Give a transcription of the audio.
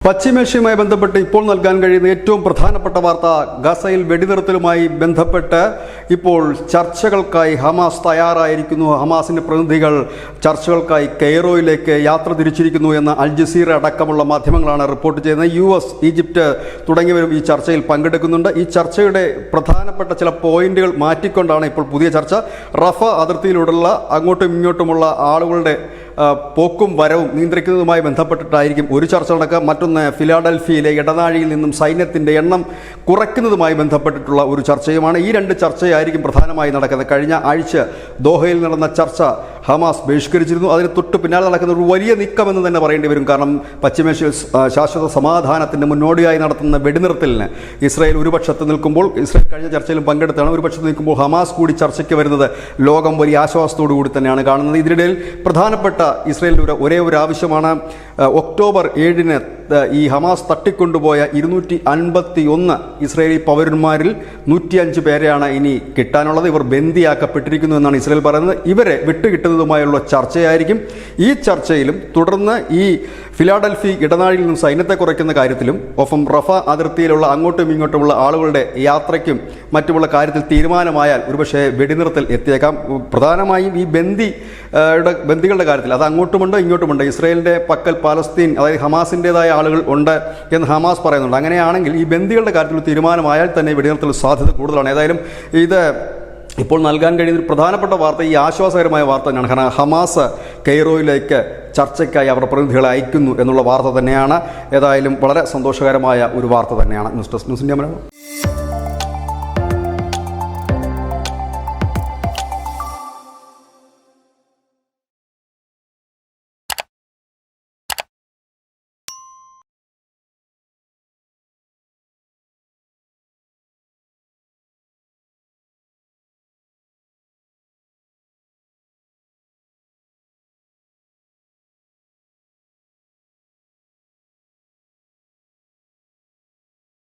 പശ്ചിമേഷ്യയുമായി ബന്ധപ്പെട്ട് ഇപ്പോൾ നൽകാൻ കഴിയുന്ന ഏറ്റവും പ്രധാനപ്പെട്ട വാർത്ത ഗസയിൽ വെടിനിർത്തലുമായി ബന്ധപ്പെട്ട് ഇപ്പോൾ ചർച്ചകൾക്കായി ഹമാസ് തയ്യാറായിരിക്കുന്നു. ഹമാസിന്റെ പ്രതിനിധികൾ ചർച്ചകൾക്കായി കെയ്റോയിലേക്ക് യാത്ര തിരിച്ചിരിക്കുന്നു എന്ന് അൽ ജസീറ അടക്കമുള്ള മാധ്യമങ്ങളാണ് റിപ്പോർട്ട് ചെയ്യുന്നത്. US, ഈജിപ്റ്റ് തുടങ്ങിയവരും ഈ ചർച്ചയിൽ പങ്കെടുക്കുന്നുണ്ട്. ഈ ചർച്ചയുടെ പ്രധാനപ്പെട്ട ചില പോയിന്റുകൾ മാറ്റിക്കൊണ്ടാണ് ഇപ്പോൾ പുതിയ ചർച്ച. റഫ അതിർത്തിയിലൂടെയുള്ള അങ്ങോട്ടും ഇങ്ങോട്ടുമുള്ള ആളുകളുടെ പോക്കും വരവും നിയന്ത്രിക്കുന്നതുമായി ബന്ധപ്പെട്ടിട്ടായിരിക്കും ഒരു ചർച്ച നടക്കുക. മറ്റൊന്ന് ഫിലാഡൽഫിയയിലെ ഇടനാഴിയിൽ നിന്നും സൈന്യത്തിൻ്റെ എണ്ണം കുറയ്ക്കുന്നതുമായി ബന്ധപ്പെട്ടിട്ടുള്ള ഒരു ചർച്ചയുമാണ്. ഈ രണ്ട് ചർച്ചയായിരിക്കും പ്രധാനമായി നടക്കുന്നത്. കഴിഞ്ഞ ആഴ്ച ദോഹയിൽ നടന്ന ചർച്ച ഹമാസ് ബഹിഷ്കരിച്ചിരുന്നു. അതിന് തൊട്ട് പിന്നാലെ നടക്കുന്ന ഒരു വലിയ നീക്കമെന്ന് തന്നെ പറയേണ്ടി വരും. കാരണം പശ്ചിമേഷ്യയിൽ ശാശ്വത സമാധാനത്തിൻ്റെ മുന്നോടിയായി നടത്തുന്ന വെടിനിർത്തലിന് ഇസ്രായേൽ ഒരു പക്ഷത്ത് നിൽക്കുമ്പോൾ, ഇസ്രായേൽ കഴിഞ്ഞ ചർച്ചയിലും പങ്കെടുത്താണ്, ഒരു പക്ഷത്ത് നിൽക്കുമ്പോൾ ഹമാസ് കൂടി ചർച്ചയ്ക്ക് വരുന്നത് ലോകം വലിയ ആശ്വാസത്തോടു കൂടി തന്നെയാണ് കാണുന്നത്. ഇതിനിടയിൽ പ്രധാനപ്പെട്ട ഇസ്രായേലിൻ്റെ ഒരേ ഒരു ആവശ്യമാണ് ഒക്ടോബർ 7-ന് ഈ ഹമാസ് തട്ടിക്കൊണ്ടുപോയ 251 ഇസ്രായേലി പൗരന്മാരിൽ 105 പേരെയാണ് ഇനി കിട്ടാനുള്ളത്. ഇവർ ബന്ദിയാക്കപ്പെട്ടിരിക്കുന്നു എന്നാണ് ഇസ്രായേൽ പറയുന്നത്. ഇവരെ വിട്ടുകിട്ടുന്നതുമായുള്ള ചർച്ചയായിരിക്കും. ഈ ചർച്ചയിലും തുടർന്ന് ഈ ഫിലാഡൽഫി ഇടനാഴിയിൽ നിന്നും സൈന്യത്തെ കുറയ്ക്കുന്ന കാര്യത്തിലും ഒപ്പം റഫ അതിർത്തിയിലുള്ള അങ്ങോട്ടും ഇങ്ങോട്ടുമുള്ള ആളുകളുടെ യാത്രയ്ക്കും മറ്റുമുള്ള കാര്യത്തിൽ തീരുമാനമായാൽ ഒരുപക്ഷെ വെടിനിർത്തൽ എത്തിയേക്കാം. പ്രധാനമായും ഈ ബന്ദികളുടെ കാര്യത്തിൽ അത് അങ്ങോട്ടുമുണ്ട് ഇങ്ങോട്ടുമുണ്ട്. ഇസ്രായേലിൻ്റെ പക്കൽ പാലസ്തീൻ, അതായത് ഹമാസിൻ്റെതായ ആളുകൾ ഉണ്ട് എന്ന് ഹമാസ് പറയുന്നുണ്ട്. അങ്ങനെയാണെങ്കിൽ ഈ ബന്ദികളുടെ കാര്യത്തിൽ തീരുമാനമായാൽ തന്നെ വെടിനിർത്തൽ സാധ്യത കൂടുതലാണ്. ഏതായാലും ഇത് ഇപ്പോൾ നൽകാൻ കഴിയുന്ന ഒരു പ്രധാനപ്പെട്ട വാർത്ത ഈ ആശ്വാസകരമായ വാർത്ത തന്നെയാണ്. കാരണം ഹമാസ് കെയ്റോയിലേക്ക് ചർച്ചയ്ക്കായി അവരുടെ പ്രതിനിധികളെ അയക്കുന്നു എന്നുള്ള വാർത്ത തന്നെയാണ്. ഏതായാലും വളരെ സന്തോഷകരമായ ഒരു വാർത്ത തന്നെയാണ്. News desk news India Malayalam.